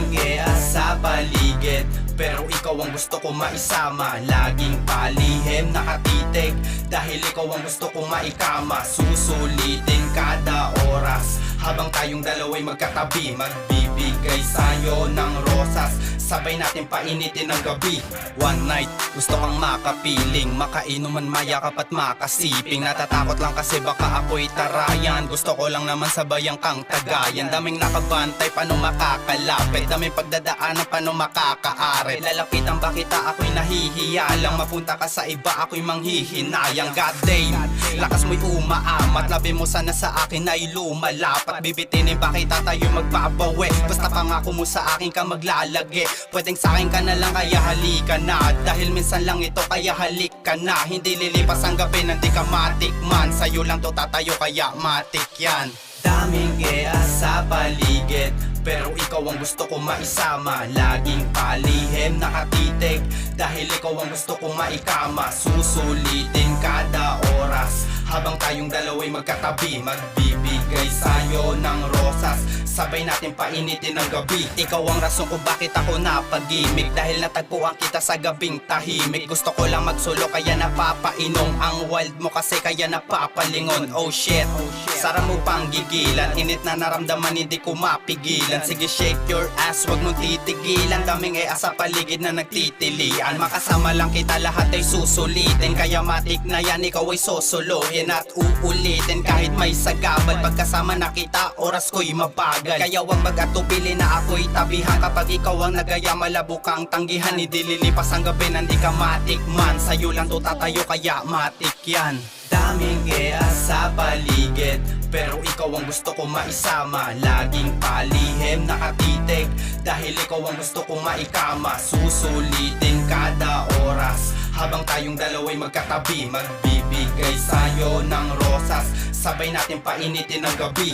Daming sa paligid, pero ikaw ang gusto ko maisama. Laging palihim nakatitig, dahil ikaw ang gusto ko maikama. Susulitin kada oras, habang tayong dalawa'y magkatabi. Magbibigay sa'yo ng rosas, sabay natin painitin ang gabi. One night, gusto kang makapiling, makainuman, mayakap at makasiping. Natatakot lang kasi baka ako'y tarayan, gusto ko lang naman sabayan kang tagayan. Daming nakabantay, paano makakalapit? Daming pagdadaanan, paano makakaari? Lalapitan ba kita, ako'y nahihiya lang. Mapunta ka sa iba, ako'y manghihinayang. God damn, lakas mo'y umaamat, labi mo sana sa akin ay lumalapat. Bibitinin ba kita, tayo magbabawi? Basta pangako mo sa akin ka maglalagi. Pwedeng sa akin ka na lang, kaya halika na. Dahil minsan lang ito, kaya halik ka na. Hindi lilipas ang gabi na di ka matikman. Sa'yo lang to tatayo, kaya matik yan. Daming sa paligid, pero ikaw ang gusto ko maisama. Laging palihim nakatitig, dahil ikaw ang gusto ko maikama. Susulitin kada oras, habang tayong dalawa'y magkatabi. Magbibigay sa'yo ng rosas, sabay natin painitin ang gabi. Ikaw ang rason kung bakit ako napag-imig, dahil natagpuan kita sa gabing tahimik. Gusto ko lang magsulo, kaya napapainom. Ang wild mo kasi, kaya napapalingon. Oh shit, sarap mo pang gigilan. Init na naramdaman, hindi ko mapigilan. Sige shake your ass, wag mong titigilan. Daming sa paligid na nagtitilian. Makasama lang kita, lahat ay susulitin. Kaya matik na yan, ikaw ay susuluhin at uulitin. Kahit may sagabal, pagkasama na kita, oras ko'y mabagal. Kaya wag mag-atubili na ako'y tabihan. Kapag ikaw ang nagaya, malabo kang tanggihan. Hindi lilipas ang gabi, nandi ka matikman. Sa'yo lang to tatayo, kaya matik yan. Daming sa paligid, pero ikaw ang gusto ko maisama. Laging palihim nakatitig, dahil ikaw ang gusto ko maikama. Susulitin kada oras, habang tayong dalawa'y magkatabi. Magbibigay sa'yo ng rosas, sabay natin painitin ang gabi.